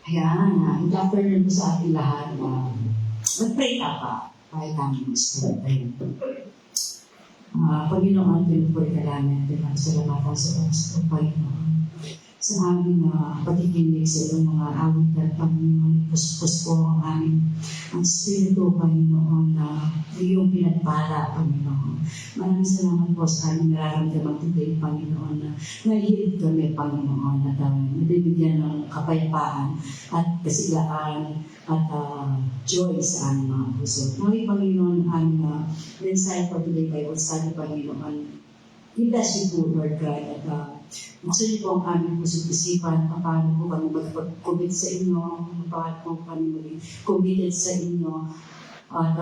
Ayan, i-afternoon ko sa ating lahat na mag-pray ka pa kahit namin gusto. Ayan. Panginoon, pinupuri ka namin. Pinasalamatan sa oras o Panginoon. Sa aming patikinig sa iyong mga awit at Panginoon, puspos po ang aming ang Espiritu, Panginoon, na iyong pinagpala, Panginoon. Maraming salamat po sa aming nararamdaman today, Panginoon, na nahihilig kami, Panginoon, at nabibigyan ng kapayapaan at kasigaan at joy sa aming mga puso. Ngayon, Panginoon, ang mensahe for today, Bible study, Panginoon, i-bless you po, Lord God, at gusto niyo po ang aming puso't isipan, paano po kami mag-commit sa inyo, paano po kami maging committed sa inyo, at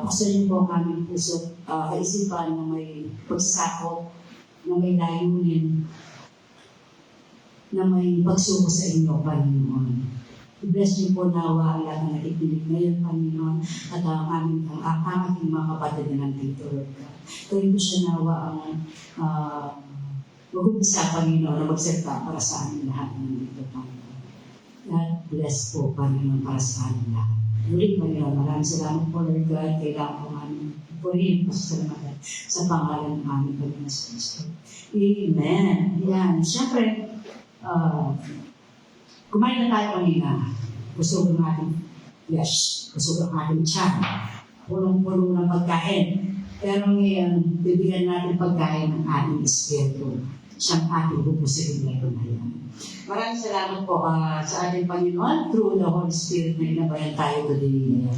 gusto niyo po ang aming puso't kaisipan na may pagsasakop, na may layunin, na may pagsuko sa inyo, Panginoon. I-bless niyo po nawa ang lahat na nakikinig ngayon, Panginoon, at ang aking mga kapatid na nandito, Lord God. Tuwing po siya nawa ang mag-umpisa, Panginoon, na magsalita para sa amin lahat ng ito, Panginoon. God bless po, Panginoon, para sa amin lahat. Muli, Panginoon, maraming salamat po, Lord God. Kailangan po namin purihin po sa salamat sa pangalan ng aming Panginoon sa Kristo. Amen. Yan. Siyempre, kumain na tayo kanina. Busog ng ating flesh. Busog ng ating tiyan. Punong-puno ng pagkain. Pero ngayon, bibigyan natin pagkain ng ating espiritu. Siyang ating bubusigin ngayon na yan. Maraming salamat po sa ating Panginoon through the Holy Spirit na inabayan tayo today.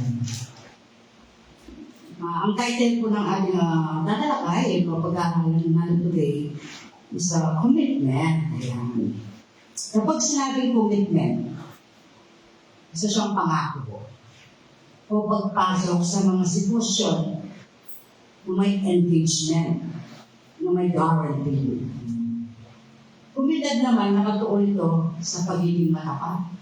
Ang title po ng ating tatalakay, pag-aaralan natin today, is commitment. Ayan. Kapag sinabing commitment, isa siyang pangako o pagpasok sa mga sitwasyon na may engagement, na may guarantee. Committed naman, nakatuon ito sa pagiging matapat.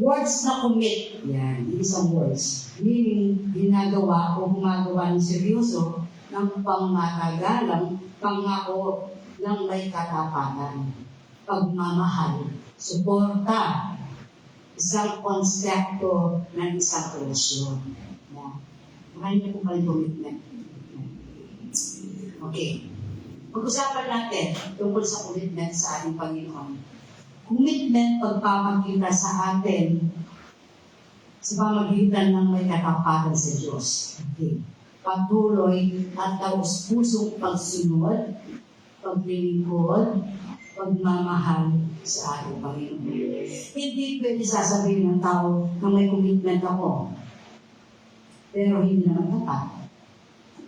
Words na commit, yan, isang words. Meaning, ginagawa o gumagawa ng seryoso ng pangmatagalang pangako ng may katapatan, pagmamahal, suporta, isang konsepto ng isang relasyon. Mahal niyo po pala commitment. Okay. Pag-usapan natin tungkol sa commitment sa ating Panginoon. Commitment, pagpapakita sa atin sa pamagitan ng may katapatan sa Diyos. Okay. Patuloy at taus-pusong pagsunod, paglilingkod, pagmamahal sa ating Panginoon. Hindi pwede sasabihin ng tao na may commitment ako, pero hindi naman tapat.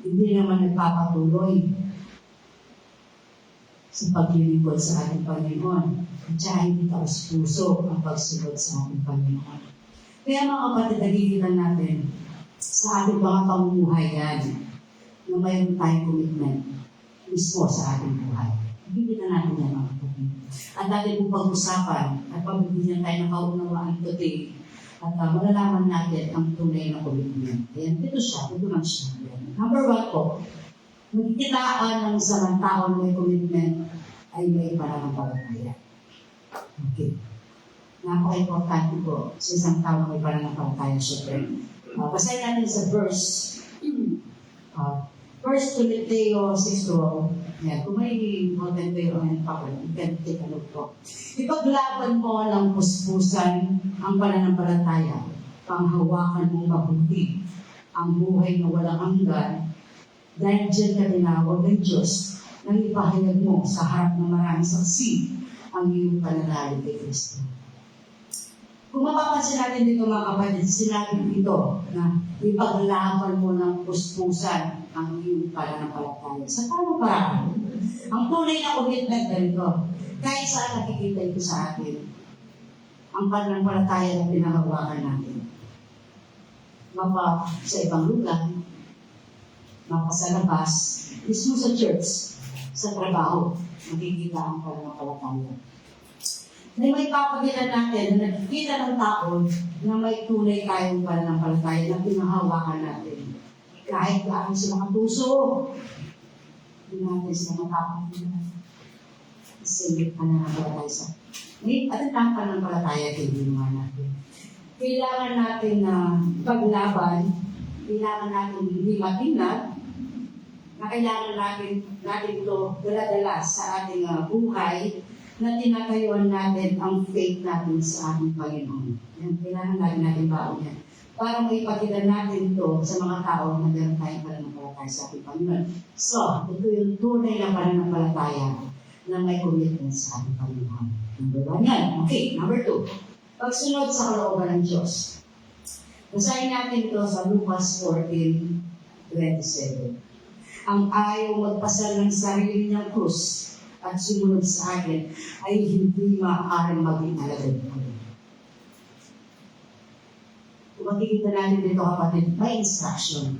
Hindi naman nagpapatuloy sa paglilingkod sa ating Panginoon. At siya hindi taos-puso ang pagsunod sa ating Panginoon. Kaya mga kapatid, nakikita natin sa ating mga pamumuhayan na mayroon tayong commitment mismo sa ating buhay. Nakikita natin yan mga kapatid. At natin kong pag-usapan at pagbibigyan tayo ng kaunawaan today at malalaman natin ang tunay na commitment. Ayan, ito lang siya. Number 1 po, magkitaan ng isang taon may commitment ay may pananampalataya. Okay. Napaka-importante po sa isang taon may pananampalataya. Siyempre, basahin natin sa verse 1 Timoteo 6:12. Yan, kung may content kayo ang papel, you can take a look po. Ipaglaban mo ng puspusan ang pananampalataya, panghawakan mong mabuti ang buhay na walang hanggan, dahil dyan ka tinawag ng Diyos nang ipahayag mo sa harap ng maraming saksi ang iyong pananalig kay Kristo. Kung mapapansin natin dito mga kapatid, sinabi dito na ipaglaban mo ng puspusan ang iyong pananampalataya. Sa paano paraan? Ang tunay na commitment ganito, kahit saan nakikita ito sa atin, ang pananampalataya na pinahawakan natin. Mapa sa ibang lugar, mapa sa labas, mismo sa church, sa trabaho, makikita ang pananampalataya. May papagilan natin na nakikita ng tao na may tunay tayong pananampalataya na pinahawakan natin. Kahit gaano sila katuso, hindi natin sila matapagilan. Kasi pananampalataya sa At ang pananampalataya, kaibigan natin. Kailangan natin na paglaban, kailangan natin hindi matinag, na kailangan natin ito dala-dala sa ating buhay, na tinatayuan natin ang faith natin sa ating Panginoon. Yan, kailangan natin baon yan. Para maipakita natin ito sa mga tao na meron tayong pananampalataya sa ating Panginoon. So, ito yung tunay na pananampalataya na may commitment sa ating Panginoon. Number 1 yan. Okay, number 2. Pagsunod sa kalooban ng Diyos. Basahin natin ito sa Lucas 14:27. Ang ayaw magpasal ng sarili niyang krus at sumunod sa akin ay hindi maaaring maging alagad ko. Kung makikita natin dito, kapatid, may instruction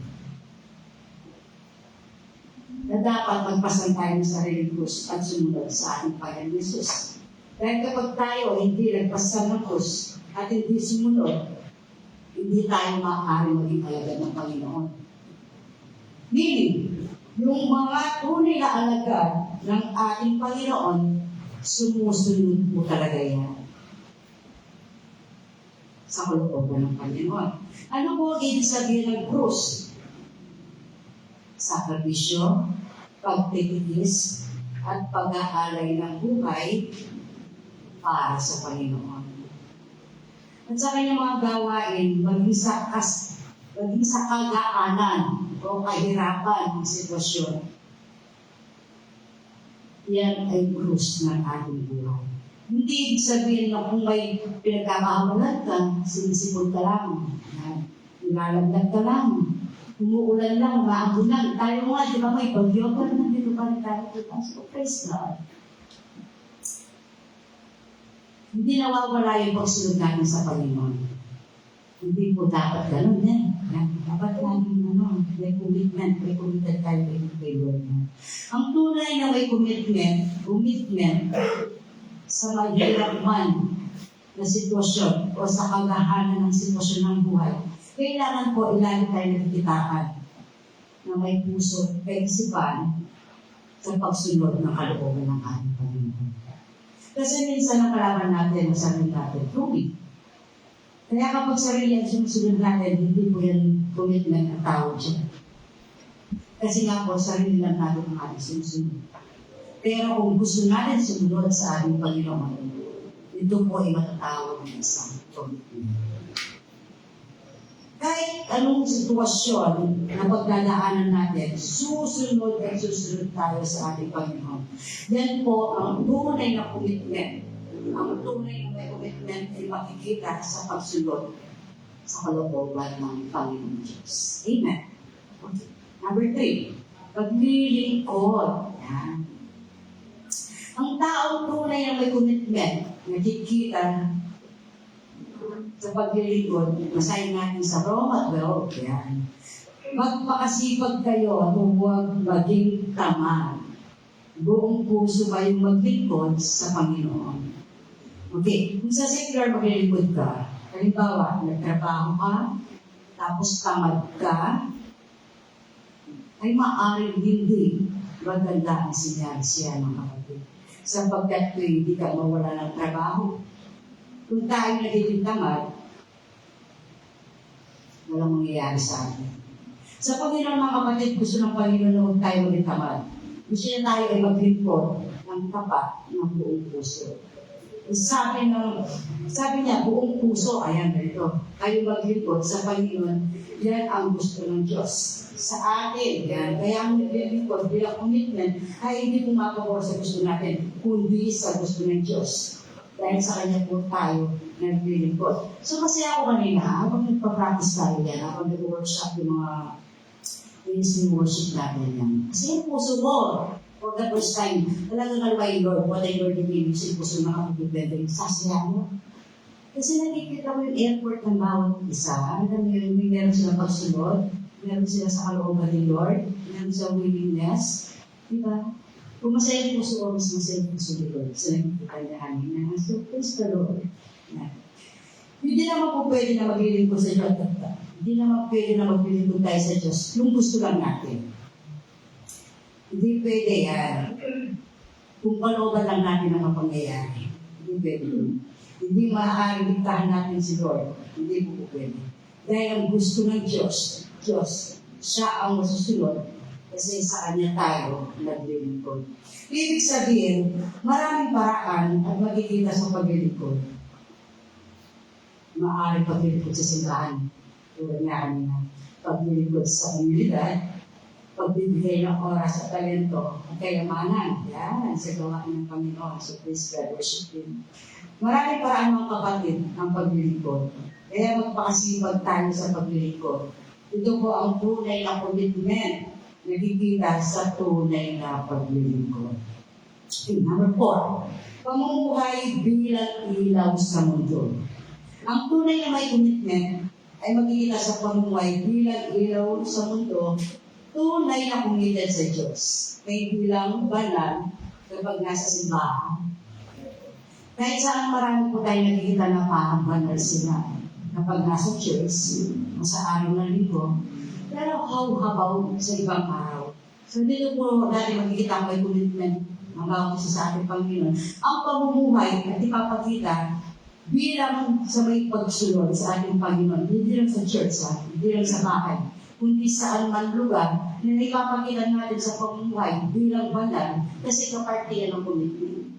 na dapat magpasal tayo ng sarili krus at sumunod sa ating Panginoon Jesus. Dahil kapag tayo hindi nagpasal ng krus at hindi sumunod, hindi tayo maaaring maging alagad ng Panginoon. Meaning, yung mga tunay na alagad ng ating Panginoon, sumusunod po talaga yan sa kalooban ng Panginoon. Ano po ang ibig sabihin ng krus? Sakripisyo, pagtitiis, at pag-aalay ng buhay para sa Panginoon. At sa kanyang mga gawain, maging sa kagaanan o kahirapan ng sitwasyon, yan ay krus ng ating buhay. Hindi ibig sabihin na kung may pinagkakahawalan ka, sinisipon ka lang, nilalagdag ka lang, umuulan lang, maambun lang. Tayo nga, di ba may bagyo pa naman dito pa rin tayo kita. So, praise God. Hindi nawawala yung pagsunod natin sa Panginoon. Hindi po dapat ganun yan. Dapat laging may commitment tayo kay Lord. Ang tunay na may commitment sa mahirap man na sitwasyon o sa kagahanan ng sitwasyon ng buhay, kailangan po ilagi tayo nakikitaan na may puso at kaisipan sa pagsunod ng kalooban ng ating Panginoon. Kasi minsan ang kalaban natin, masabi natin, tubig. Kaya kapag sarili ang sumusunod natin, hindi po yan commitment ang tawag dyan. Kasi nga po, sarili lang natin ang ating sumusunod. Pero kung gusto natin sumunod sa ating Panginoon, ito po ay matatawag ng isang commitment. Kahit anong sitwasyon na pagdadaanan natin, susunod tayo sa ating Panginoon. Yan po ang tunay na commitment. Ang tunay na may commitment ay makikita sa pagsunod sa kalooban ng Panginoon Diyos. Amen. Okay. Number 3, paglilingkod. Yan. Ang taong tunay na may commitment, nakikita sa paglilingkod, masahin natin sa Roma 12, yan. Magpakasipag kayo at huwag maging tamad. Buong puso kayong maglingkod sa Panginoon. Okay, kung sa secular maglilingkod ka, halimbawa, nagtrabaho ka, tapos tamad ka, ay maaaring hindi maganda ang siya ng kapatid. Sapagkat hindi ka mawala ng trabaho. Kung tayo nagiging tamad, walang mangyayari sa atin. Sa Panginoon mga kapatid, gusto ng Panginoon na huwag tayo maging tamad. Gusto niya tayo ay maglingkod ng tapat ng buong puso. Sabi niya, buong puso, ayan ganito, kayo maglingkod sa Panginoon, yan ang gusto ng Diyos. Sa atin, yan. Kaya ang naglilingkod bilang commitment ay hindi pumapabor sa gusto natin, kundi sa gusto ng Diyos. Dahil sa Kanya po tayo naglilingkod. So kasi ako kanina, habang nagpa-practice tayo yan, habang nag-workshop yung mga listening worship natin yan. Kasi yung puso mo, for the first time, talagang kalaway Lord, what I Lord yung music, puso na kapag-depende yung sasaya mo. Kasi nakikita mo yung effort ng bawat isa. Ano na meron sila pagsunod, meron sila sa kalooban ni Lord, meron sa willingness. Diba? Kung masaya yung puso ko, mas masaya yung puso ni Lord. So, nagkikitandahanin na. So, praise the Lord. Hindi naman po pwede na maglilingkod sa Diyos. Hindi naman pwede na maglilingkod tayo sa Diyos. Yung gusto lang natin. Hindi pwede yan. Kung kalooban lang natin ang mapangyayari. Hindi pwede yun. Hindi maaaring diktahan natin si Lord. Hindi po pwede. Dahil ang gusto ng Diyos, siya ang masusunod kasi sa Kanya tayo naglilingkod. Ibig sabihin, maraming paraan at makikita sa paglilingkod. Maaaring paglilingkod sa simbahan. Tulad nga kanina, paglilingkod sa komunidad, pagbibigay ng oras at talento at kayamanan. Yan, sa gawa ng Panginoon. So please God, worship Him. Maraming paraan mga kapatid ang paglilingkod. Kaya magpakasipag tayo sa paglilingkod. Ito po ang tunay na commitment na nakikita sa tunay na paglilingkod. Okay, number 4, pamumuhay bilang ilaw sa mundo. Ang tunay na may commitment ay makikita sa pamumuhay bilang ilaw sa mundo, tunay na committed sa Diyos. May bilang banal kapag nasa simbahan. Kahit saan marami po tayo nakikita na parang banal sila. Kapag nasa church, sa araw ng linggo, pero how about sa ibang araw? So dito po dati makikita ko yung commitment ng bawat isa sa ating Panginoon. Ang pamumuhay at ipapakita bilang sa may pagsunod sa ating Panginoon, hindi lang sa church, hindi lang sa bahay, kundi saan man lugar na ipapakita natin sa pamumuhay bilang banal kasi kaparte yan ang commitment.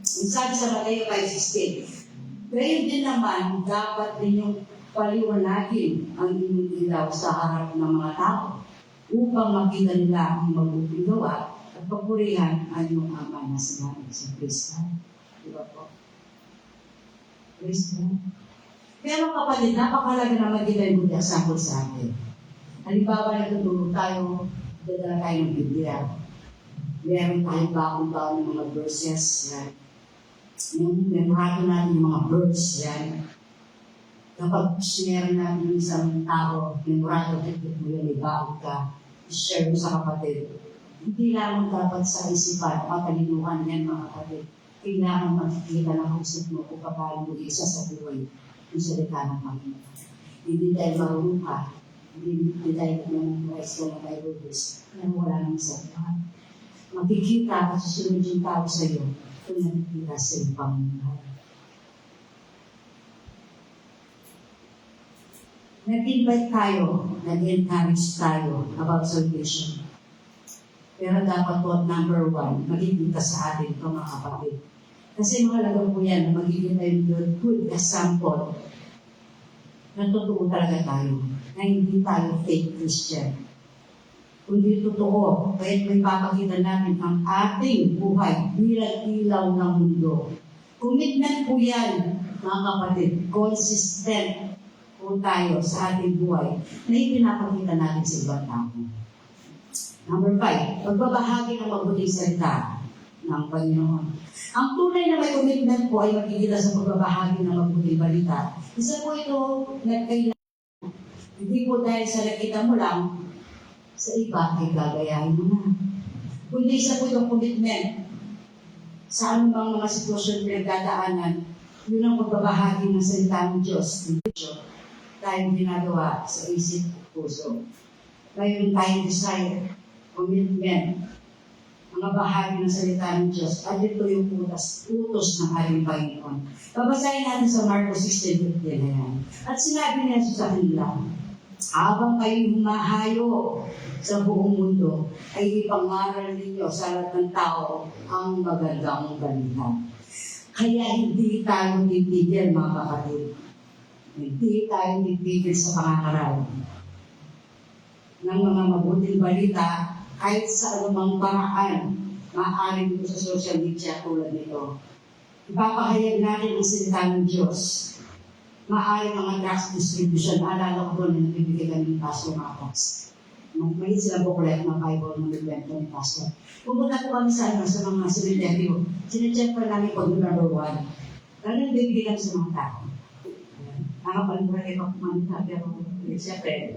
Sabi sa Mateo 5:16, gayon din naman, dapat ninyong paliwanagin ang inyong ilaw sa harap ng mga tao upang makita nila ang mabuting gawa at papurihan ang inyong Ama na sa langit, sa Kristo. Diba po? Kristo. Kaya mga kapatid, napakalaga na magiging good example sa atin. Halimbawa, natutulog tayo, dadala tayo ng Biblia. Meron tayong baon-baon ng mga verses, right? Yung memorado natin yung mga verse, yan. Kapag share natin yung isang tao, memorado natin mo yun, may baon ka, share mo sa kapatid. Hindi lamang dapat sa isipan, matalinuhan yan mga kapatid. Kailangan makikita ng kausap mo kung paano mo isa sa buhay yung salita ng Panginoon. Hindi dahil marunong ka, hindi dahil memorize ka ng Bible verse, kaya wala nang sa buhay. Makikita at susunod yung tao sa iyo kung nakikita sa iyong pamumuhay. Nag-invite tayo, nag-encourage tayo about salvation. Pero dapat po, number 1, makikita sa atin ito mga kapatid. Kasi mahalaga po yan na magiging tayo good example na totoo talaga tayo, na hindi tayo fake Christian. Kundi totoo, kahit may papakita natin ang ating buhay bilang ilaw ng mundo. Commitment po yan, mga kapatid, consistent po tayo sa ating buhay na ipinapakita natin sa ibang tao. Number 5, pagbabahagi ng mabuting salita ng Panginoon. Ang tunay na may commitment po ay makikita sa pagbabahagi ng mabuting balita. Isa po ito na kailangan. Hindi po dahil sa nakita mo lang, sa iba ay gagayahin mo na. Kundi isa po itong commitment sa anumang mga sitwasyon pinagdadaanan, yun ang pagbabahagi ng salita ng Diyos. Tayong ginagawa sa isip at puso. Ngayon tayong desire, commitment, mga bahagi ng salita ng Diyos, at ito yung utos ng ating Panginoon. Babasahin natin sa Marcos 16:15 na yan. At sinabi niya sa kanila, habang kayo humahayo sa buong mundo, ay ipangaral ninyo sa lahat ng tao ang magandang balita. Kaya hindi tayo titigil, mga kapatid. Hindi tayo titigil sa pangangaral ng mga mabuting balita kahit sa anumang paraan. Maaaring dito sa social media tulad nito. Ipapahayag natin ang salita ng Diyos. Maaaring mga drugs distribution, alala ko doon na nagbibigay kami ng pastor mga box. May sila booklet ng Bible na nagbibento ng pastor. Pumunta po kami sa mga cemetery. Sinecheck pa namin pag number 1. Lalo nagbibigay kami sa mga tao. Nakapalimutan ko kumanta, pero siyempre,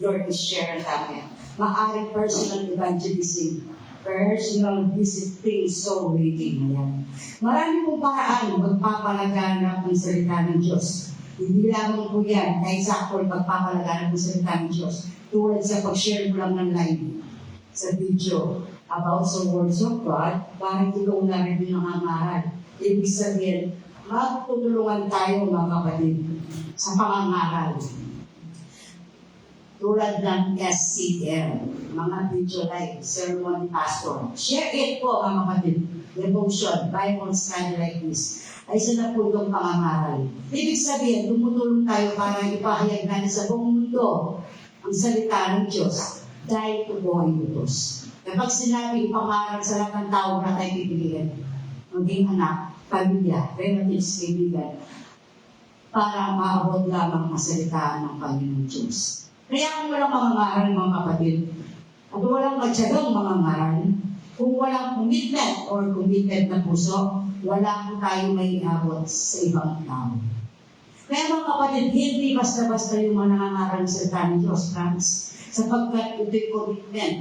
Lord is share ang tama yan. Maaaring personal evangelism, personal visiting soul winning na yan. Marami pong paraan magpapalaganap ng salita ng Diyos. Hindi lamang po yan, kahit sakto magpapalaganap ng salita ng Diyos. Tulad sa pag-share mo lang ng live sa video about sa words of God, parang ikaw na rin yung nangangaral. Ibig sabihin, magtutulungan tayo mga kapatid sa pangangaral. Tulad ng SCL, mga video like sermon pastor. Share it po mga kapatid. Devotion, Bible study like this. Ay isa na po itong pangangaral. Ibig sabihin, tumutulong tayo para ipahayag natin sa buong mundo ang salita ng Diyos dahil ito po ay utos. Kapag sinabi pangaral sa lahat ng tao na tayo pipiliin, maging anak, pamilya, relatives, kaibigan, para maabot lamang ang salita ng Panginoon Diyos. Kaya kung walang mangangaral mga kapatid, at walang matyagang mangangaral, kung walang commitment na puso, wala po tayo may abot sa ibang tao. Kaya mga kapatid, hindi basta-basta yung mga nangangaral sa salita ng Diyos, friends, sapagkat ito'y commitment.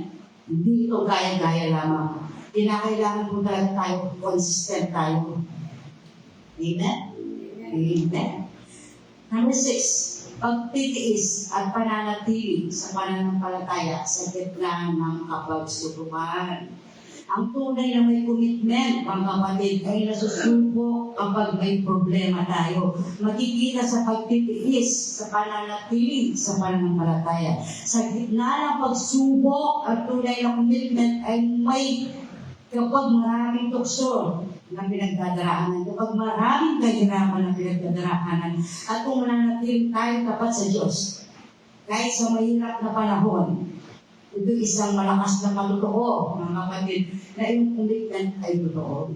Hindi ito gaya-gaya lamang. Kinakailangan po talaga tayo, consistent tayo. Amen? Amen. Number 6, pagtitiis at pananatili sa pananampalataya sa gitna ng kapagsubukan. Ang tunay na may commitment, mga kapatid, ay nasusubo kapag may problema tayo. Makikita sa pagtitiis, sa pananatili sa pananampalataya. Sa gitna ng pagsubok, ang tunay na commitment ay may kapag maraming tukso na pinagdadaraanan, kapag maraming kahirapan na pinagdadaraanan, at kung mananatili tayo tapat sa Diyos, kahit sa mahirap na panahon, ito isang malakas na patotoo, mga kapatid, na yung commitment ay totoo.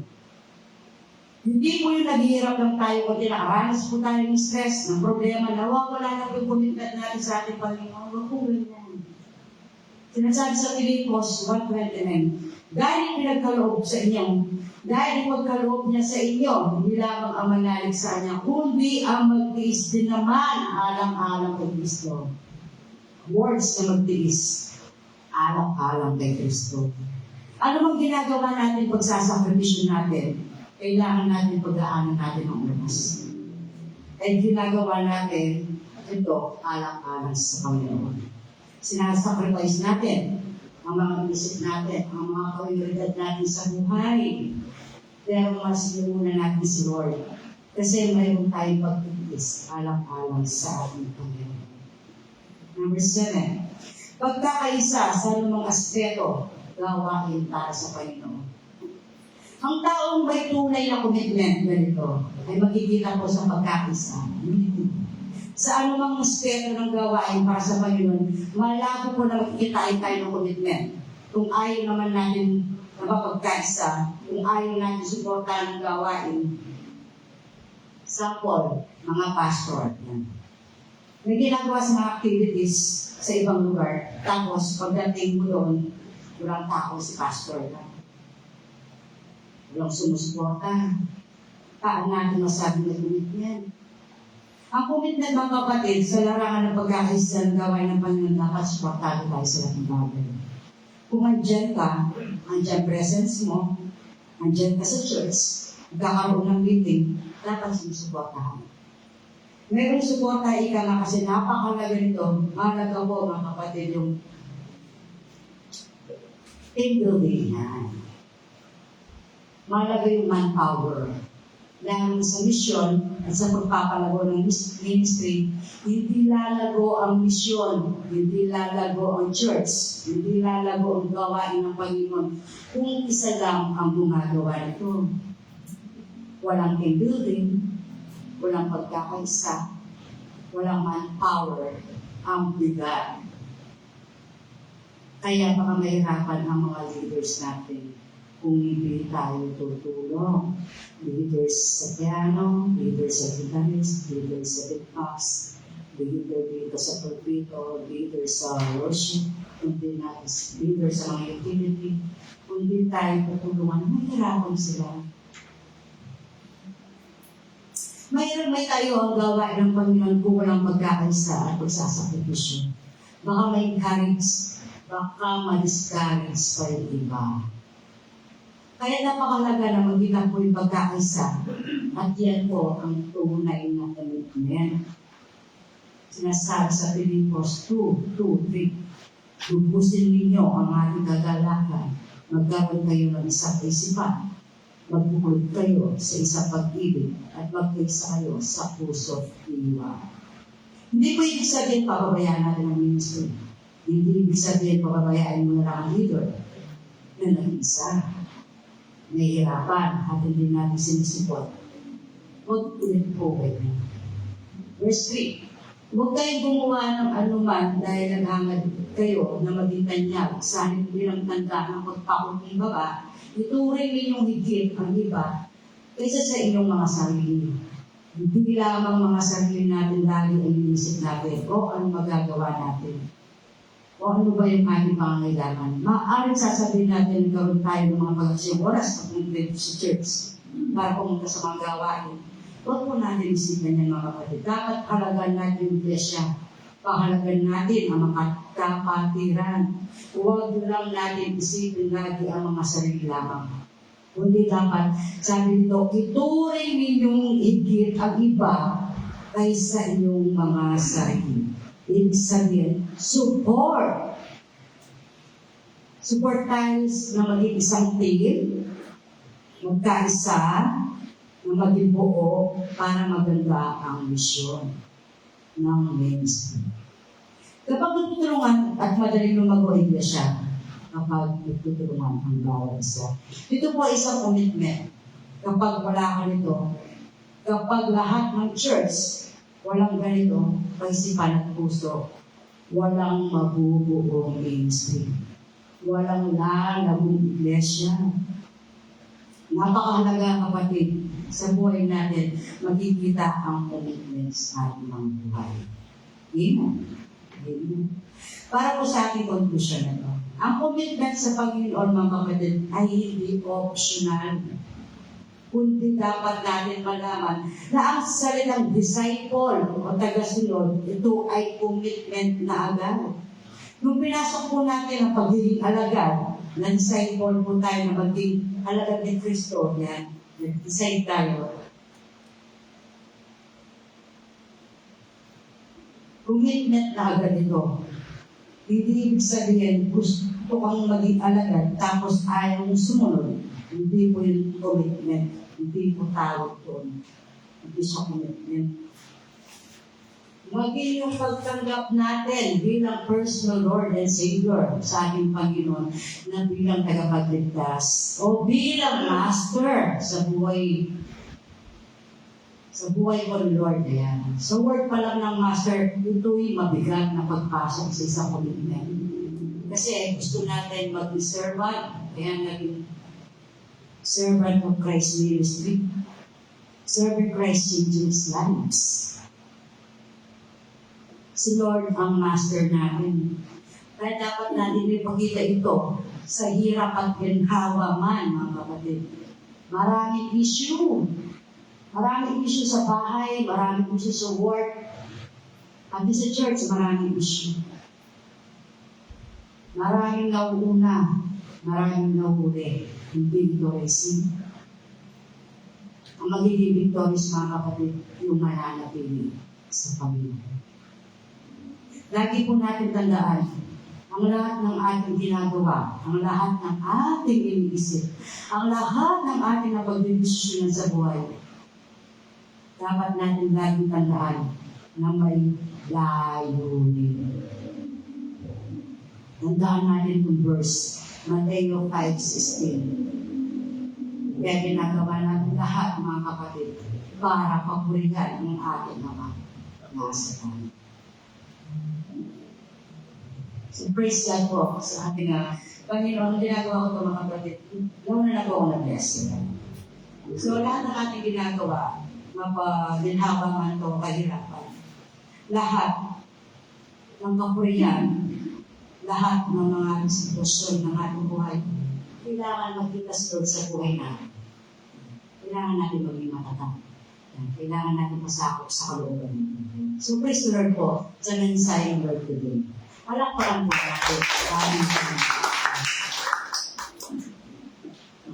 Hindi po yung naghihirap lang tayo kung nakaranas po tayo ng stress, ng problema, na wala na po yung commitment natin sa ating Panginoon. Huwag po ganyan. Sinasabi sa Pilipos 1:29, dahil pinagkaloob sa inyo, dahil pagkaloob niya sa inyo, hindi lamang ang manalig sa Kanya, kundi ang magtiis din naman alang-alang kay Kristo. Words na magtiis, alang-alang kay Kristo. Ano bang ginagawa natin pagsasakripisyo natin? Kailangan natin pag-aanan natin ang oras. At ginagawa natin ito alang-alang sa Panginoon. Sinasacrifice natin ang mga isip natin, ang mga prioridad natin sa buhay. Pero mas muna natin si Lord. Kasi mayroon tayong pagtitiis alang-alang sa ating Panginoon. Number 7, pagkakaisa sa anumang aspeto, gawain para sa Panginoon. Ang taong may tunay na commitment ganito ay makikita po sa pagkakaisa. Sa anumang aspeto ng gawain para sa Panginoon, malabo po na makikitain tayo ng commitment. Kung ayaw naman natin napapagkaisa, kung ayaw natin suportahan ng gawain, sample, mga pastor. May ginagawa sa mga activities sa ibang lugar, tapos pagdating mo doon, walang tao si pastor lang. Walang sumusuporta. Paano natin masabi na commitment? Ang commitment mga kapatid sa larangan ng pagkakaisa ng gawain ng Panginoon, dapat suportado tayo sa lahat ng bagay. Kung andyan ka, andyan presence mo, andyan ka sa church, magkakaroon ng meeting, dapat sinusuportahan. Mayroong suporta ika nga kasi napakalaga nito, mahalaga po mga kapatid yung team building yan. Mahalaga yung manpower. Dahil sa misyon at sa pagpapalago ng ministry, hindi lalago ang misyon, hindi lalago ang church, hindi lalago ang gawain ng Panginoon kung isa lang ang gumagawa nito. Walang team building, walang pagkakaisa, walang manpower, ang bigat. Kaya baka mahirapan ang mga leaders natin kung hindi tayo tutulong. Leaders sa piano, leaders sa guitarist, leaders sa beatbox, leader dito sa pulpito, leaders sa worship, kundi na leaders sa mga utility. Kung hindi tayo tutulungan, mahirapan sila. May tayo ang gawain ng Panginoon kung walang pagkakaisa at pagsasakripisyo. Baka may encourage, baka ma-discourage pa yung iba. Kaya napakalaga na magkita po yung pagkakaisa at yan po ang tunay na commitment. Sinasabi sa Pilipos 2:3, lubusin ninyo ang ating kagalakan, magkaroon kayo ng isang isipan. Magbukod kayo sa isang pag-ibig at magkaisa kayo sa puso at diwa. Hindi po ibig sabihin pababayaan natin ang ministry. Hindi ibig sabihin pababayaan mo na lang ang leader na nag-isa. Nahihirapan at hindi natin sinisipot. Huwag ulit po kayo. Verse 3. Huwag kayong gumawa ng anuman dahil naghangad kayo na maging tanyag sa halip bilang tanda ng pagpakumbaba. Ituring ninyong higit ang iba kaysa sa inyong mga sarili. Hindi lamang mga sarili natin lagi ang inisip natin o ano magagawa natin. O ano ba yung ating pangangailangan. Maaaring sasabihin natin karoon tayo ng mga pag-asyong oras na pumunta sa church para pumunta sa mga gawain. Huwag po natin isipin yan mga kapatid. Dapat halagan natin yung iglesia. Pahalagan natin ang mga kapatiran. Huwag lang natin isipin lagi ang mga sarili lamang. Kundi dapat, sabi nito, ituring ninyong higit ang iba kaysa inyong mga sarili. Ibig sabihin, support. Support tayo na maging isang team, magkaisa, na maging buo para maganda ang misyon ng ministry. Kapag nagtutulungan at madaling lumago ang iglesia, kapag nagtutulungan ang bawat isa. Ito po ay isang commitment. Kapag wala ka nito, kapag lahat ng church, walang ganito, kaisipan at puso, walang mabubuong ministry. Walang lalabong iglesia. Napakahalaga kapatid, sa buhay natin, makikita ang commitment sa ating mga buhay. Amen. Amen. Para po sa ating conclusion na ito, ang commitment sa Panginoon, mga kapatid, ay hindi optional. Kundi dapat natin malaman na ang salitang disciple o tagasunod, ito ay commitment na agad. Nung pinasok po natin ang pagiging alagad, na disciple po tayo na maging alagad ni Kristo, yan, nag-decide tayo. Commitment na agad ito. Hindi ibig sabihin, gusto kang maging alagad, tapos ayaw mong sumunod. Hindi po yung commitment. Hindi po tawag doon. Hindi siya commitment. Maging yung pagtanggap natin bilang personal Lord and Savior sa ating Panginoon na bilang tagapagligtas o bilang Master sa buhay ko ni Lord. Ayan. So word pa lang ng Master, ito'y mabigat na pagpasok sa isang commitment. Kasi gusto natin maging servant, kaya naging servant of Christ ministry. Serving Christ changes lives. Si Lord ang Master natin. Kaya dapat natin ipakita ito sa hirap at ginhawa man, mga kapatid. Maraming issue. Maraming issue sa bahay, maraming issue sa work. At sa church, maraming issue. Maraming nauuna, maraming nauuli. Hindi victorious. Ang magiging victorious, mga kapatid, yung mananatili sa Panginoon. Lagi po natin tandaan, ang lahat ng ating ginagawa, ang lahat ng ating iniisip, ang lahat ng ating napagdidesisyonan sa buhay, dapat natin lagi tandaan na may layunin. Tandaan natin itong verse, Mateo 5:16. Kaya ginagawa natin lahat, mga kapatid, para papurihan ang ating mga nasa kanya. So praise God po sa ating Panginoon. Ginagawa ko ito, mga kapatid. Nauna na po ako na-bless. So lahat ng ating ginagawa, mapaginhawa man ito, kahirapan. Lahat ng kapurihan, lahat ng mga sitwasyon ng ating buhay, kailangan magkita sa buhay natin. Kailangan natin maging matatag. Kailangan natin pasakop sa kalooban. So praise the Lord po sa mensaheng word today. Palakpakan po natin.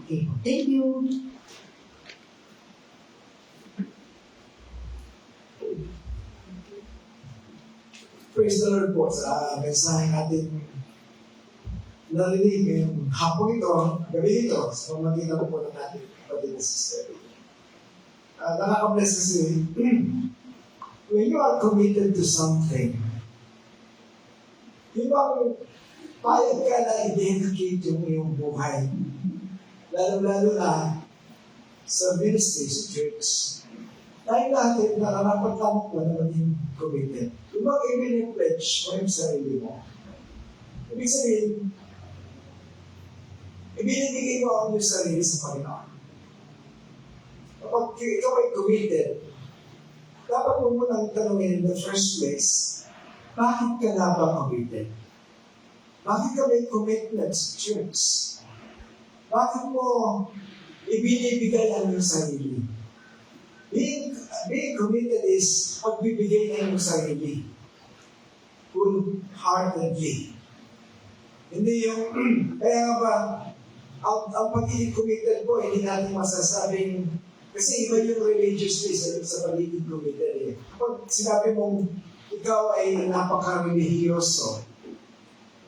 Okay, thank you. Praise the Lord po sa mensahe natin narinig ngayong hapon ito, gabi ito, sa pamagitan po ng ating kapatid na sister. Nakaka-bless kasi, when you are committed to something, yung bang payag ka na i-dedicate yung iyong buhay, lalo-lalo na sa ministry, sa church. Tayo natin, nakakapagtamok ko na maging committed. Yung bang i-pledge mo yung sarili mo. Ibig sabihin, ibinibigay mo ang iyong sarili sa Panginoon. Kapag ikaw ay committed, dapat mo munang tanungin in the first place, bakit ka na ba committed? Bakit ka may commitment sa church? Bakit mo ibinibigay ang iyong sarili? Being committed is pagbibigay ng iyong sarili. Wholeheartedly. Hindi yung, kaya nga ba, ang pagiging committed po, hindi natin masasabing, kasi iba yung religiously sa pagiging committed eh. Kapag sinabi mong ikaw ay napaka-religyoso,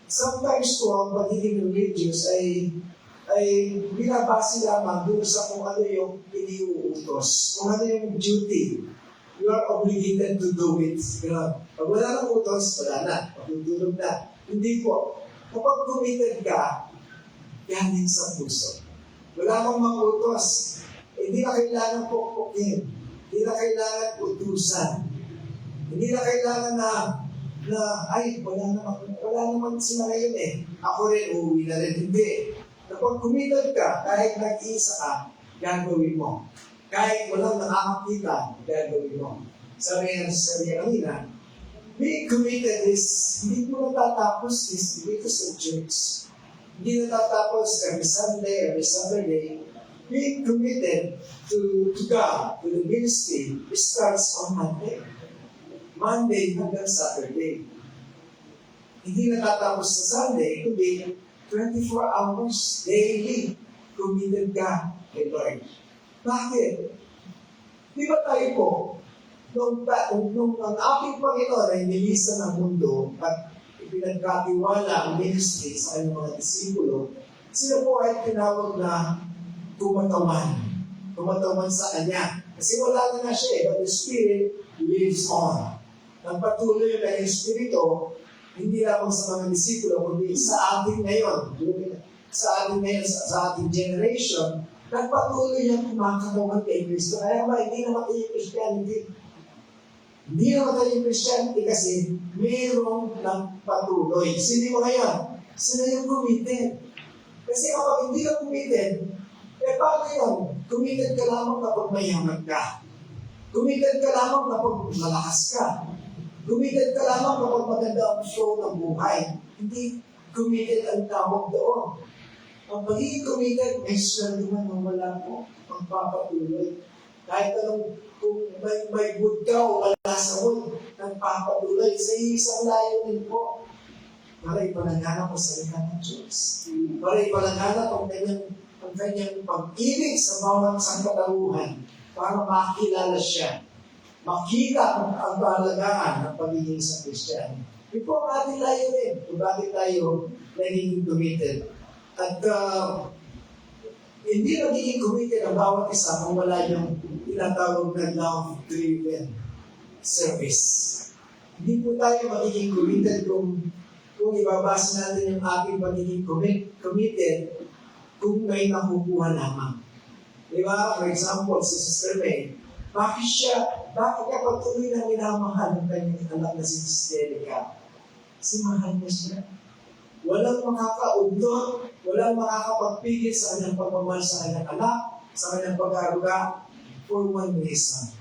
sometimes po ang pagiging religious ay binabase lamang doon sa kung ano yung iniuutos, kung ano yung duty. You are obligated to do it. Pag wala nang utos, wala na. Pagtutulog na. Hindi po. Kapag committed ka, galing sa puso. Wala kang mag-utos. Hindi na kailangan pukpukin. Hindi na kailangan utusan. Hindi na kailangan na ay, wala naman sila ngayon eh. Ako rin, uuwi na rin. Hindi. Kapag committed ka, kahit nag-iisa ka, gagawin mo. Kahit walang nakakakita, gagawin mo. Sabi nga sa kanina, being committed is, hindi mo natatapos dito sa church. Hindi natatapos every Sunday, every Saturday. Being committed to God, to the ministry, it starts on Monday. Monday hanggang Saturday. Hindi natatapos sa Sunday, kundi 24 hours daily committed ka kay Lord. Bakit? Di ba tayo po, nung ang ating Panginoon ay nilisan ng mundo at ipinagkatiwala ang ministry sa kanyang mga disipulo, sila po ay tinawag na tumatawan. Tumatawan sa Kanya. Kasi wala na siya eh, but the Spirit lives on. Nagpatuloy na yung Espiritu, hindi lamang sa mga disipulo, kundi sa ating ngayon, sa ating generation, nagpatuloy yung kumakatawan kay Kristo. Kaya ba, hindi namatay yung Christianity. Hindi namatay yung Christianity kasi mayroong nagpatuloy. Sino mo ngayon? Sila yung committed. Kasi kapag hindi ka committed, paano yun? Committed ka lamang kapag mayaman ka. Committed ka lamang kapag malakas ka. Committed ka lamang kapag maganda ang flow ng buhay. Hindi committed ang tawag doon. Ang pagiging committed, may sweldo man o wala mo, magpapatuloy. Kahit anong, kung may good ka o wala sa wood, nagpapatuloy. Sa isang layo din po. Para ipalanghanap ang salita ng Diyos. Para ipalanghanap ang kanyang pag-ibig sa bawat sangkatauhan para makilala siya. Makita ang kahalagahan ng pagiging sa Kristiyano. Ito ang ating layo rin kung bakit tayo nagiging committed. At hindi nagiging committed ang bawat isa kung wala yung tinatawag na love-driven service. Hindi po tayo magiging committed kung ibabasa natin yung ating pagiging committed kung may nakukuha lamang. Di ba? For example, si Sister May, bakit niya patuloy na minamahal ng kanyang anak na si Sister Erika? Kasi mahal niya siya. Walang makakaundon, walang makakapagpigil sa kanyang pagmamahal sa kanyang anak, sa kanyang pag-aaruga, for one reason.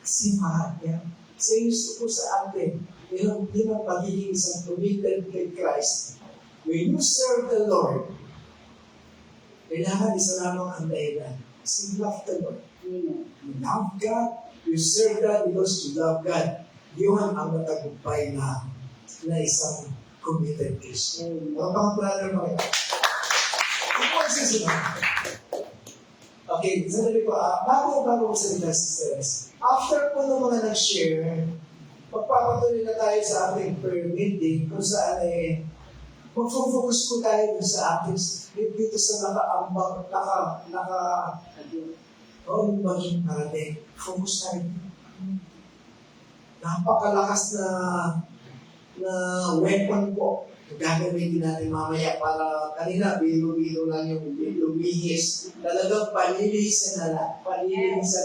Kasi mahal niya. Kasi gusto ko sa atin, yun ang pagiging isang committed kay Christ. When you serve the Lord, kailangan isa lamang ang dahilan. Kasi you love the Lord. You love God. You serve God because you love God. Yun ang matagumpay na isang committed Christian. Mga brother mo rin. Ito ang susunod. Okay, sandali po. Bago ko salita si Teres. After po ng mga nag-share, magpapatuloy na tayo sa ating prayer meeting kung saan Mag-focus po tayo dun sa ating, dito sa nakaambang, yung baging parating. Focus tayo. Napakalakas na weapon po. Gagamitin natin mamaya para kanina, bilo-bilo lang yung lumihis. Talagang panililisan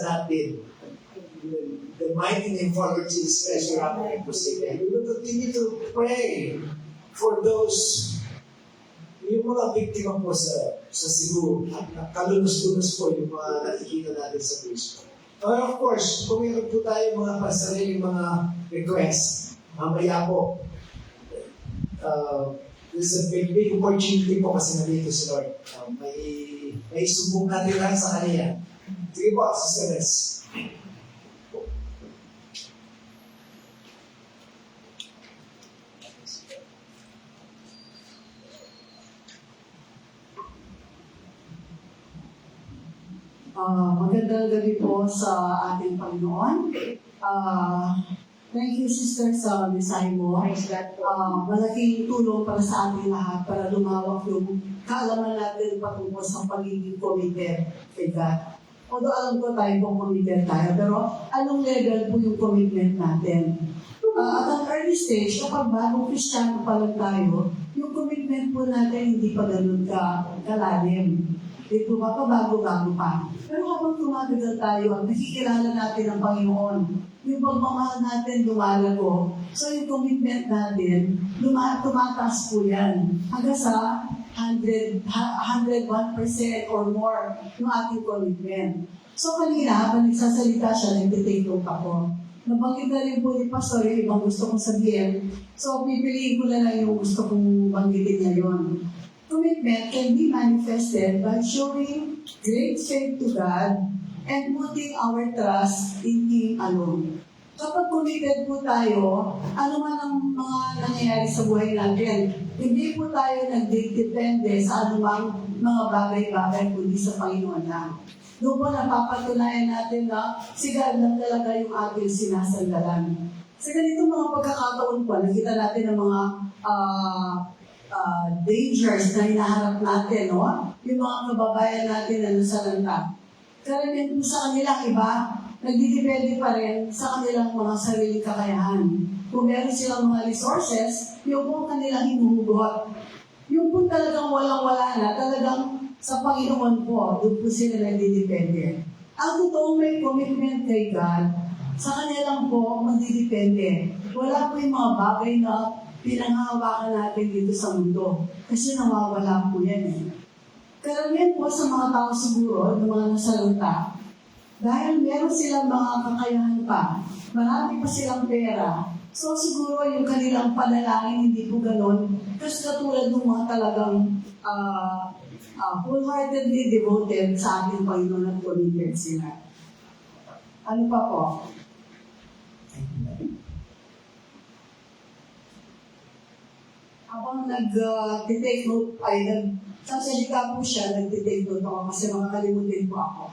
natin. The mighty name for Lord Jesus Christ, your Amen. We will continue to pray for those yung mga biktima po sa Cebu, kalunos-lunos po yung mga nakikita natin sa Facebook. And of course, kung meron po tayo mga pasarili, mga requests, mamaya po, this is a big opportunity po kasi nandito si Lord. May sumbong natin lang sa kanya. Sige po, Sister Nes. Magandang gabi po sa ating Panginoon. Thank you, Sister, sa mensahe mo. Malaking tulong para sa ating lahat para lumawak yung kaalaman natin patungkol sa pagiging committed kay God. Although alam ko tayo kung committed tayo, pero anong level po yung commitment natin? At ang early stage, kapag bagong Kristiyano pa lang tayo, yung commitment po natin hindi pa ganun kalalim. Di po ba bago-bago pa? Pero habang tumatagal tayo at nakikilala natin ang Panginoon, yung pagmamahal natin lumalago. So yung commitment natin, tumataas po yan. Hanggang sa 101% or more yung ating commitment. So kanina, habang nagsasalita siya, nag-take note ako. Nabanggit na rin po ni Pastor yung ibang gusto kong sabihin. So pipiliin ko na lang yung gusto kong banggitin ngayon. Commitment can be manifested by showing great faith to God and putting our trust in Him alone. Kapag committed po tayo, ano man ang mga nangyayari sa buhay natin, hindi po tayo nagdepende sa anumang mga bagay-bagay kundi sa Panginoon lang. Doon po napapatunayan natin na si God lang talaga yung ating sinasandalan. Sa ganitong mga pagkakataon po, nakita natin ang mga dangers na hinaharap natin, no? Yung mga kababayan natin na nasa lanta. Karamihan po sa kanila, iba, nagdidepende pa rin sa kanilang mga sariling kakayahan. Kung meron silang mga resources, yung po kanilang hinuhugot. Yung po talagang walang-wala na, talagang sa Panginoon po, doon po sila nagdidepende. Ang totoong may commitment kay God, sa kanilang po, magdidepende. Wala po yung mga bagay na pinanghahawakan natin dito sa mundo. Kasi nawawala po yan eh. Karamihan po sa mga tao siguro, ng mga nasalunta, dahil meron silang mga kakayahan pa, marami pa silang pera, so siguro yung kanilang panalangin hindi po ganon, kasi katulad ng mga talagang wholeheartedly devoted sa ating Panginoon at committed sila. Ano pa po? Habang nag-take note, nagsasalita po siya, nag-take note ako kasi makakalimutin po ako.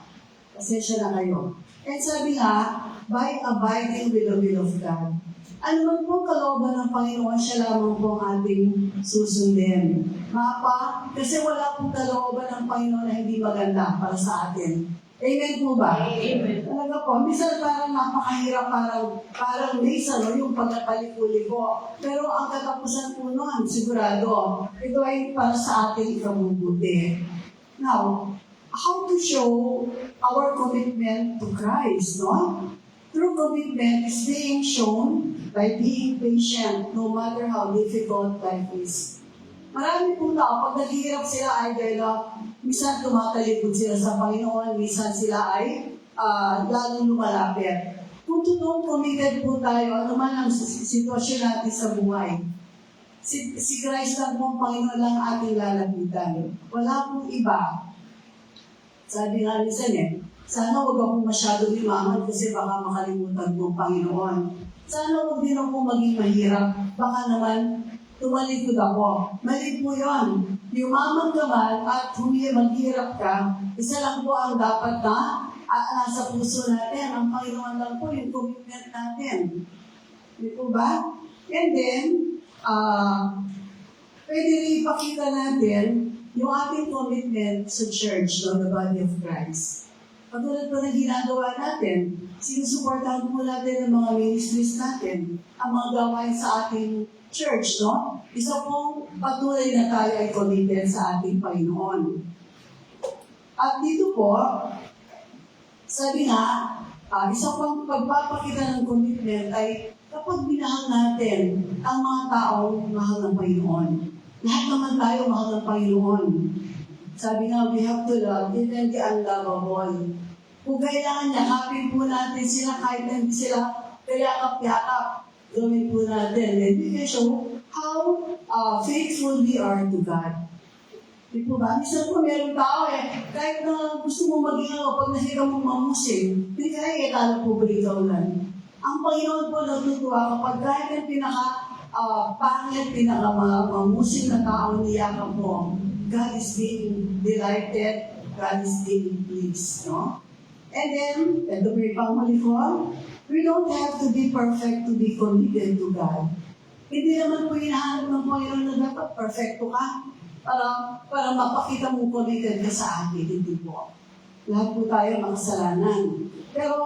Pasensya na kayo. And sabi nga, by abiding with the will of God. Ano man po kalooban ng Panginoon, siya lamang po ang ating susundin. Mapa, kasi wala pong kalooban ng Panginoon na hindi maganda para sa atin. Amen po ba? Amen. Talaga po. Minsan parang napakahirap, parang minsan yung pagkapalik-liko. Pero ang katapusan po noon, sigurado, ito ay para sa ating ikabubuti. Now, how to show our commitment to Christ, no? True commitment is being shown by being patient no matter how difficult life is. Marami pong tao, pag naghihirap sila ay dahil minsan tumatalikod sila sa Panginoon, minsan sila ay lalong lumalapit. Kung totoong committed po tayo, ano man ang sitwasyon natin sa buhay, si Christ lang po ang Panginoon lang ating lalapitan. Wala pong iba. Sabi nga minsan sana huwag akong masyado limangan kasi baka makalimutan mo ang Panginoon. Sana huwag din ako maging mahirap. Baka naman tumalikod ako. Mali po yun. Yumaman ka man at maghirap ka, isa lang po ang dapat na nasa puso natin. Ang Panginoon lang po yung commitment natin. Di po ba? And then, pwede rin ipakita natin yung ating commitment sa church, no, the body of Christ. Katulad po na ginagawa natin, sinusuportahan po natin ang mga ministries natin, ang mga gawain sa ating church, no? Isa pong patuloy na tayo ay committed sa ating Panginoon. At dito po, sabi nga, isa pang pagpapakita ng commitment ay kapag minahal natin ang mga taong mahal ng Panginoon. Lahat naman tayo mahal ng Panginoon. Sabi nga, we have to love even the unlovable. Kung kailangan yakapin po natin sila kahit na hindi sila kayakap-yakap, gawin po natin. And we can show how faithful we are to God. Di po ba? Minsan po meron tao kahit na gusto mo maging pag nakita mong mamusin, hindi ka akala po ba ikaw lang. Ang Panginoon po natutuwa kapag kahit ang pangit, pinaka-mamusing na tao niyakap mo, God is being delighted, God is being pleased, no? And then, ito po yung panghuli ko, we don't have to be perfect to be committed to God. Hindi naman po hinahanap ng Panginoon na dapat perfecto ka para mapakita mong committed ka sa akin, hindi po. Lahat po tayo makasalanan. Pero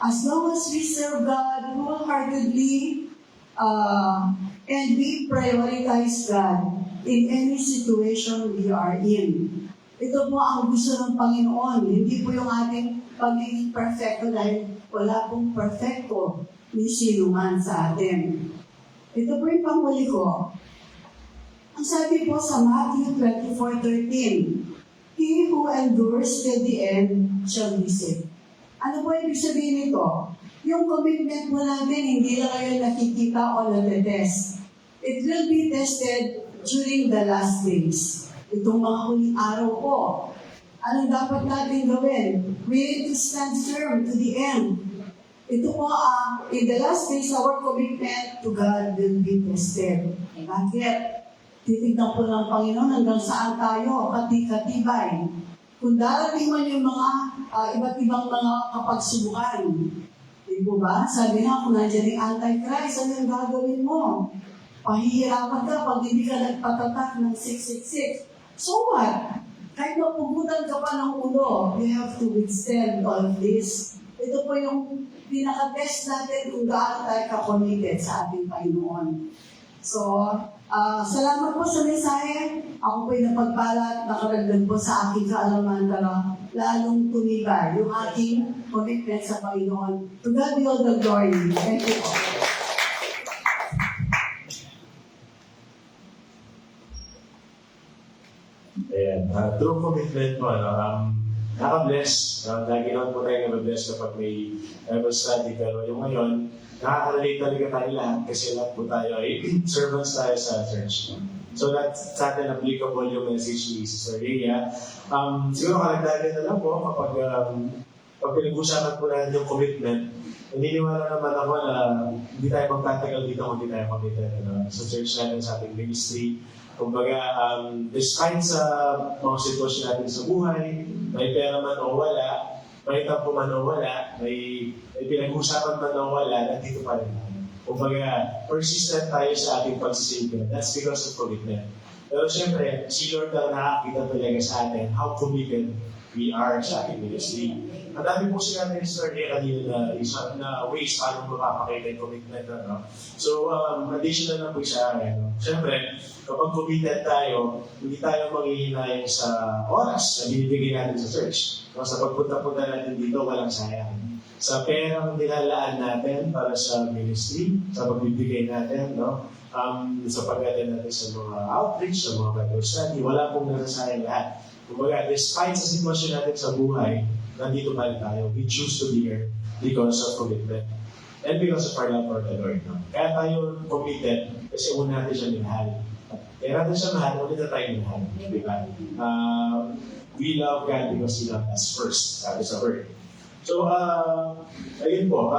as long as we serve God wholeheartedly and we prioritize God in any situation we are in. Ito po ang gusto ng Panginoon. Hindi po yung ating pagiging perfecto dahil wala pong perfecto ni sino man sa atin. Ito po yung panghuli ko. Ang sabi po sa Matthew 24:13, He who endures till the end shall be saved. Ano po ibig sabihin nito? Yung commitment mo natin, hindi lang kayo nakikita o natetest. It will be tested during the last days. Itong mga huling araw po. Anong dapat natin gawin? We need to stand firm to the end. Ito po in the last days, our commitment to God will be tested. Bakit? Titignan po ng Panginoon hanggang saan tayo katibay. Kung darating man yung mga iba't ibang mga kapagsubukan. Di po ba? Sabi nga, kung nandiyan yung Antichrist, ano yung gagawin mo? Pahihirapan ka pag hindi ka nagpatatak ng 666. So what? Kahit mapugutan ka pa ng ulo, you have to withstand all of this. Ito po yung pinaka-test natin kung gaano tayo ka-committed sa ating Panginoon. So, salamat po sa mensahe. Ako po yung napagpala at nakaragdag po sa aking kaalaman lalong tumibay yung ating commitment sa Panginoon. To God be all the glory. Thank you po. Ayan, true commitment mo, naka-bless. Lagi naman po tayo naka-bless kapag may Bible study. Pero yung ngayon, nakaka-relate talaga tayo lahat kasi lahat po tayo ay servants tayo sa church. So that's sa atin applicable yung message ni Sister Rhea. Siguro kalagdagan na lang po kapag pinag-usapan po natin yung commitment, naniniwala naman ako na hindi tayo magtatagal dito kung hindi tayo committed sa church natin, sa ating ministry. Kumbaga, despite sa mga sitwasyon natin sa buhay, may pera man o wala, may tampo man o wala, may pinag-usapan man o wala, nandito pa rin tayo. Kumbaga, persistent tayo sa ating pagsisilbi. That's because of commitment. Pero siyempre, si Lord ang nakakita talaga sa atin how committed we are sa ating ministry. Ang dami po sila ng story kanina na ways paano mapapakita yung commitment. No? So, additional na po sa akin. No? Siyempre, kapag committed tayo, hindi tayo maghihinayang sa oras na binibigay natin sa church. No? Sa pagpunta-punta natin dito, walang sayang. Sa perang nilalaan natin para sa ministry, sa pagbibigay natin, no? Sa pag-attend natin sa mga outreach, sa mga Bible study, wala pong nasasayang lahat. Kumbaga, despite sa sitwasyon natin sa buhay, nandito pa rin tayo. We choose to be here because of commitment. And because of our love for the Lord. No? Kaya tayo committed kasi una natin siya minahal. Kaya natin siya mahal, ulit na tayo minahal. Diba? We love God because He loved us first. Sabi sa word. So, again po,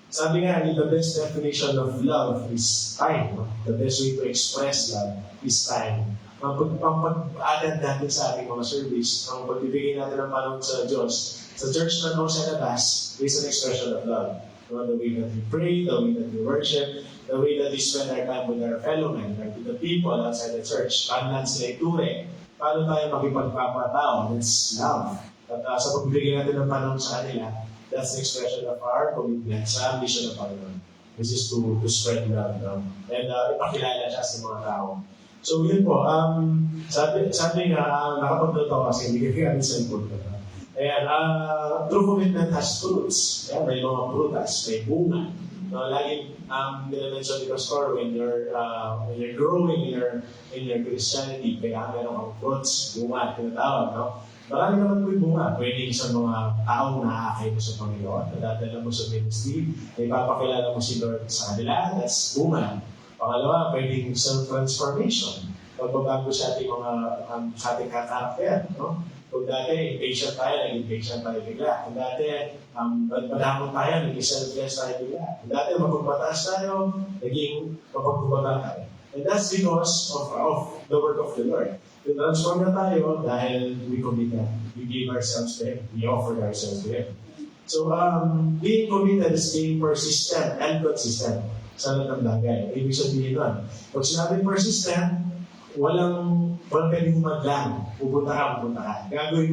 sabi nga, the best definition of love is time. No? The best way to express love is time. Ang pag-attend natin sa ating mga service, ang pagbibigay natin ng panahon sa Diyos, sa church na o sa labas, is an expression of love. The way that we pray, the way that we worship, the way that we spend our time with our fellow men, like with the people outside the church. Paano natin sila iture? Paano tayo makipagpapatao? That's love. At sa pagbibigay natin ng panahon sa kanila, that's the expression of our commitment sa mission ng Panginoon. This is to spread love, and ipakilala siya sa mga tao. So yun po, sabi nga, nakapag-note ako kasi hindi kaya sa input ko. Ayan, true commitment has fruits. Yeah, may mga prutas, may bunga. Laging nila-mention ni Pastor, when you're growing in your Christianity, kailangan meron kang fruits, bunga, tinatawag, no? Marami naman po yung bunga. Pwede sa mga taong nakakay mo sa Panginoon, nadadala mo sa ministry, may papakilala mo si Lord sa kanila, that's bunga. Pangalawa, pwedeng self-transformation. Pagbabago sa ating mga sa ating karakter, no? Kung dati, patient tayo, naging patient tayo bigla. Kung dati, madamot tayo, naging selfless tayo bigla. Kung dati, mapagmataas tayo, naging mapagmataas tayo. And that's because of the work of the Lord. Transform na tayo dahil we committed. We gave ourselves to Him. We offered ourselves to Him. So, being committed is being persistent and consistent sa lahat ng bagay. Ibig sabihin nun, pag sinabing persistent, walang pwedeng maglang. Pupunta ka. Gagawin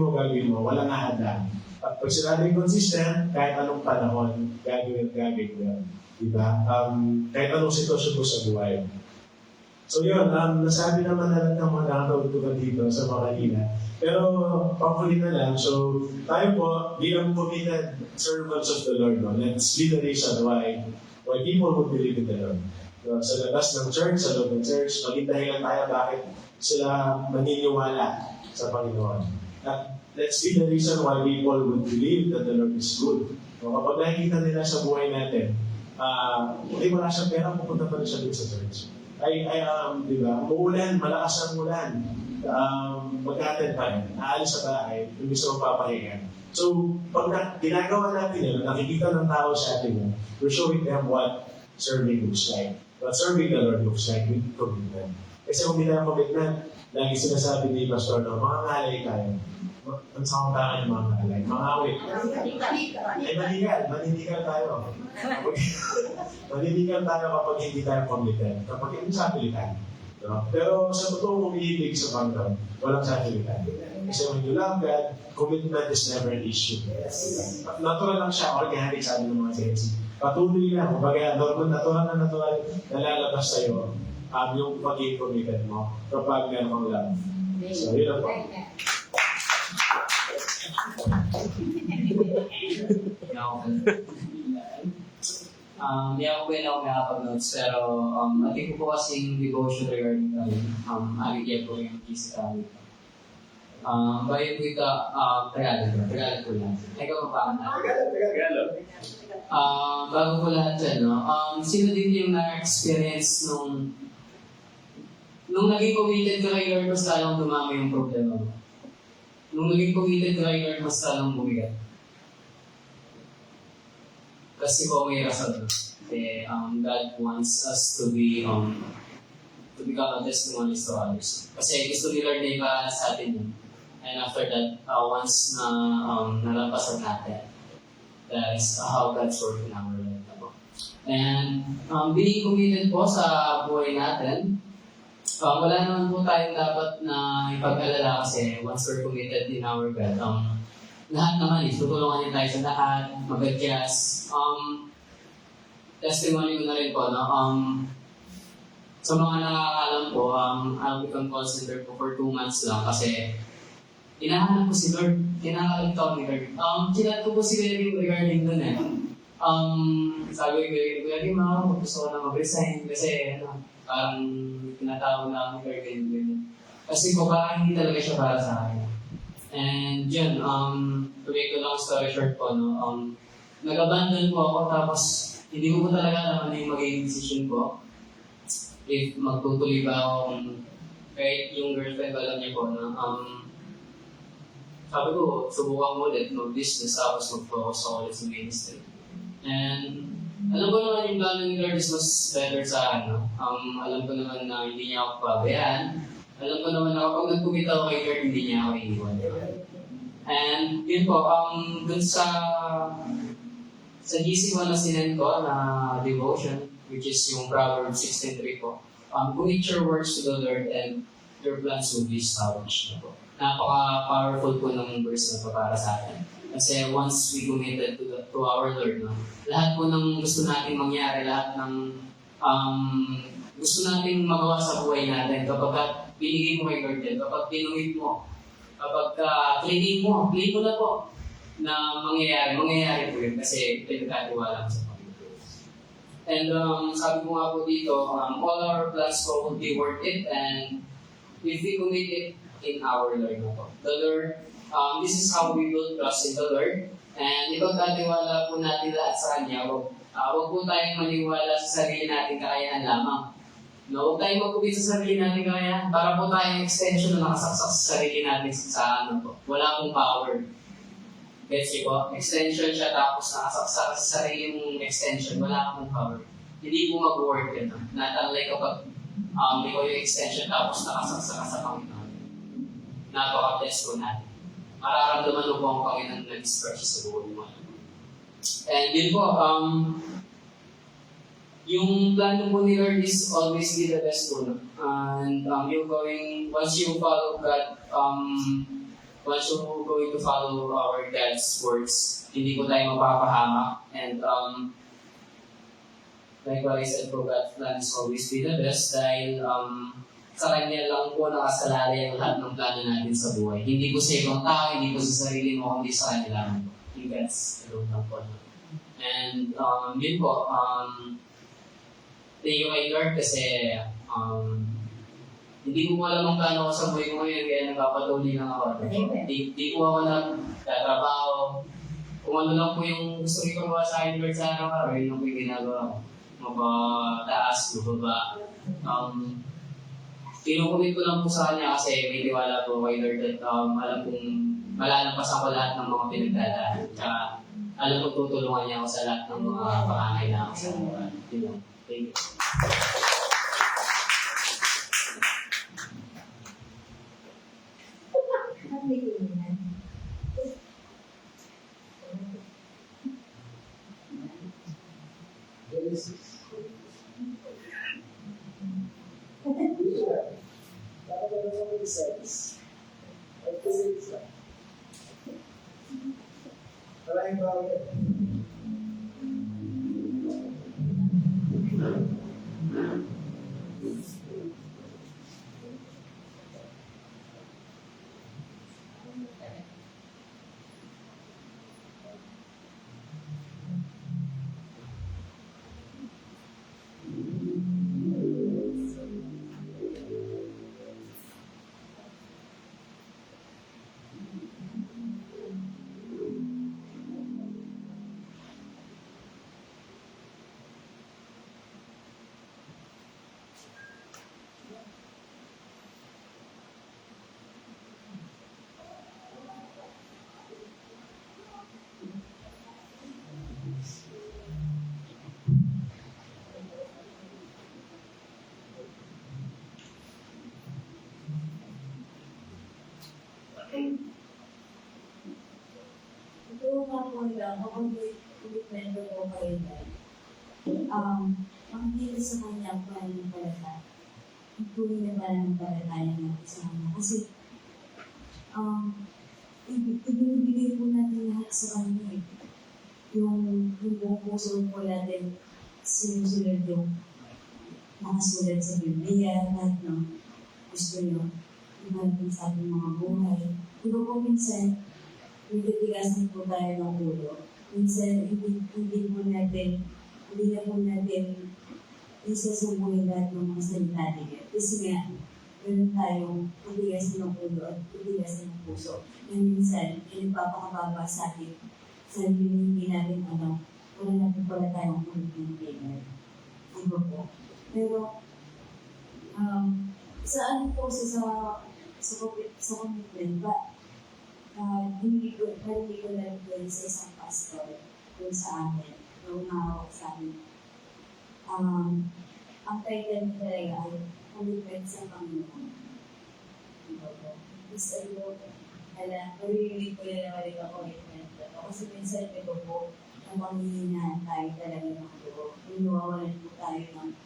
mo, walang ahadlang. At pag sinabing consistent, kahit anong panahon, gagawin mo. Diba? Kahit anong sitwasyon mo sa buhay. So yun, nasabi naman na lang ng mga nakakautugan dito sa mga kanina. Pero, pangkuli na lang, so tayo po, bilang committed servants of the Lord, no? Let's be the reason why people would believe in the Lord. Sa labas ng church, sa loob ng church, maging dahilan tayo bakit sila maniniwala sa Panginoon. At let's be the reason why people would believe that the Lord is good. Kapag nakikita nila sa buhay natin, wala siyang pera, pupunta pa rin siya dito sa church. Di ba? Umuulan, malakas ang ulan. Mag-attend pa rin. Aalis sa bahay, hindi sa magpapahinga. So, pag ginagawa natin yun, nakikita ng tao sa atin yun, we're showing them what serving looks like. What serving the Lord looks like with commitment. Kasi kung hindi tayo commitment, lagi sinasabi ni Pastor, no, mga ngalay tayo. Ang samantakan yung mga ngalay. Mga awit. Maninigal tayo. Maninigal tayo kapag hindi tayo committed. Kapag hindi sa pilitan. No? Pero sa totoong umiibig sa Panginoon, walang sa pilitan. Kasi when you love God, commitment is never an issue. Natural lang siya, organic sabi ng mga sensi. Patuloy lang, kumbaga natural na nalalabas sa'yo yung pagiging committed mo kapag meron kang love. So, yun lang po. Hindi ako pwede ako nakapag-notes, pero ating ko po kasing devotion regarding aligyan po yung kiss kami. Bayan po ito, Tagalog po lang. Ikaw pa pa? Tagalog. Bago po lahat yan, no? Sino din yung na-experience nung naging committed ka kay Lord, mas lalong dumami yung problema mo? Nung naging committed ka kay Lord, mas lalong bumigat? Kasi po may rason. God wants us to become a testimony to others. Kasi gusto ni Lord na iba sa atin yun. And after that, once na nalampasan natin, that is how God's work in our life. And being committed po sa buhay natin, wala naman po tayong dapat na ipag-alala kasi once we're committed in our God, lahat naman tutulungan niya tayo sa lahat, mag-adjust. Testimony ko na rin po, no? Sa mga nakakalam po, I'll become call center po for 2 months lang kasi hinahanap ko si Lord, kinakalit ako ni Lord. Kinat ko po si Kuya regarding dun eh. Sabi ko, Kuya Rim, gusto ko na mag-resign kasi parang tinatawag na ako ni Lord ganyan. Kasi po parang hindi talaga siya para sa akin. And yun, to make a long story short po, no, nag-abandon po ako tapos hindi ko po talaga alam ano yung magiging decision ko. If magtutuloy ba akong, kahit yung girlfriend alam niya po na, sabi ko, subukan mo ulit mag-business tapos mag-focus ako ulit sa ministry. And alam ko naman yung plano ni Lord is mas better sa akin. Alam ko naman na hindi niya ako pabayaan. Alam ko naman na kapag nag-commit ako kay Lord, hindi niya ako iiwan. And yun po, dun sa Sa GC1 na sinend ko na devotion, which is yung Proverbs 16:3 po, commit your works to the Lord and your plans will be established na po. Napaka-powerful po ng verse na to para sa atin. Kasi once we committed to our Lord, no, lahat po ng gusto nating mangyari, lahat ng gusto nating magawa sa buhay natin, kapag binigay mo kay Lord yan, kapag pinumit mo, kapag claim mo na po na mangyayari po yun kasi pinagkatiwala mo sa Panginoon. And sabi ko nga po dito, all our plans po will be worth it and if we commit it in our Lord na po. The Lord, this is how we build trust in the Lord. And ipagkatiwala po natin lahat sa Kanya. Huwag po tayong maniwala sa sarili nating kakayahan lamang. No, huwag tayong mag-commit sa sarili nating kakayahan. Para po tayong extension na nakasaksak sa sarili natin sa ano po. Wala pong power. Gets niyo po? Extension siya tapos nakasaksak sa sarili mong extension. Wala pong power. Hindi po mag-work yun. Not unlike kapag ikaw yung extension tapos nakasaksak ka sa Panginoon. Napaka-bless po natin. Mararamdaman mo po ang Panginoon na nag-stretch sa buhay mo. And yun po, yung plano po ni Lord is always be the best po. No? And once you follow God, once you're going to follow our God's words, hindi po tayo mapapahamak. And like what I said po, God's plan is always be the best dahil sa Kanya lang po nakasalalay ang lahat ng plano natin sa buhay. Hindi po sa ibang tao, hindi po sa sarili mo, kundi sa Kanya lang. Yung God's alone lang po. And yun po, thank you kay Lord kasi hindi ko alam ang plano ko sa buhay ko ngayon kaya nagpapatuloy lang ako. Di po ako nagtatrabaho. Kung ano lang po yung gusto ko magawa sa akin Lord sa araw-araw, yun lang po yung ginagawa ko. Mapataas, mababa. Kinukumit ko lang po sa Kanya kasi may tiwala po kay Lord at alam kong malalampasan ko lahat ng mga pinagdadaan. Tsaka alam ko tutulungan niya ako sa lahat ng mga pangangailangan sa buhay. Thank you. Genesis. Maraming bagay. Ito nga po lang, ako commitment ko kayo na. Ang hindi sa kanya ang pananampalataya. Ang tuloy na pananampalataya natin sa kanya. Kasi, ibinibigay po natin lahat sa kanya. Yung buong puso po natin, sinusunod yung nakasulat sa Biblia, lahat ng gusto nyo. Iba sa ating mga buhay. Diba po minsan, nagtitigasan po tayo ng ulo. Minsan, hindi na po natin isasabuhin lahat ng mga salita niya. Kasi nga, meron tayong putigasan ng ulo at putigasan ng puso. And minsan, pinagpapakababa sa atin. Sa hindi natin wala na po pala tayong commitment. Diba po? Pero, sa commitment ba, hindi ko na rin sa isang pastor doon sa amin, yung mahawak sa amin. Ang title niya talaga ay commitment sa Panginoon. Diba po? Gusto ko, maririnig ko na naman yung commitment. Kasi minsan ito po, ang panghihinahan tayo talaga ng loob. Yung nawawalan po tayo ng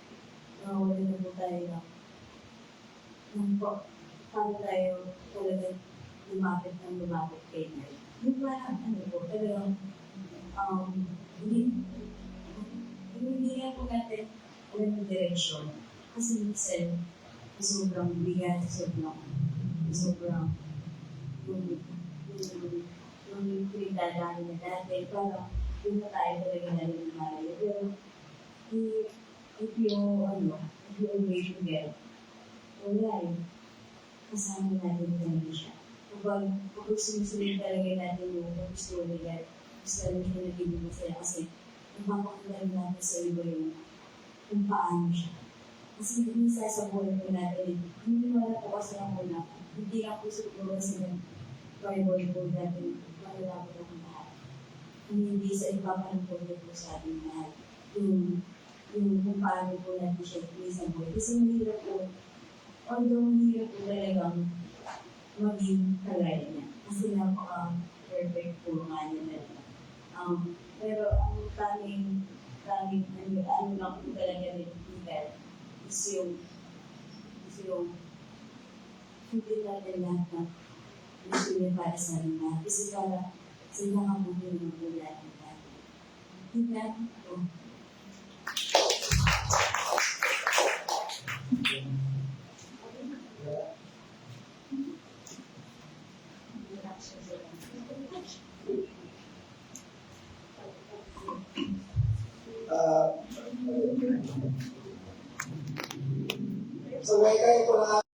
paano tayo talaga lumapit kay Lord. Yung parang talagang hindi nga po natin alam yung direksyon. Kasi minsan, sobrang bigat, sobrang yung pinagdadaanan na dati, parang yung na tayo talaga nalimahali. Pero, if you obey to God, wala kasama natin talaga siya. Kapag sinusunod talaga natin yung gusto ni God, gusto natin siya nagiging masaya kasi napapakilala natin sa iba yung kung paano siya. Kasi minsan sa buhay po natin, hindi wala po kasi ako na hindi lang po siguro sa Bible po natin malalaman ng lahat. Hindi sa ipapanapod po sa ating lahat. Yung kung paano po natin siya sa buhay. Kasi mahirap po, although mahirap po talagang maging kagaya niya. Kasi napaka-perfect po nga niya talaga. Pero ang tanging ano lang po talaga nilipigil is yung hindi natin lahat na gusto niya para sa amin lahat. Kasi para sila nga po yung mga natin lahat. Diba?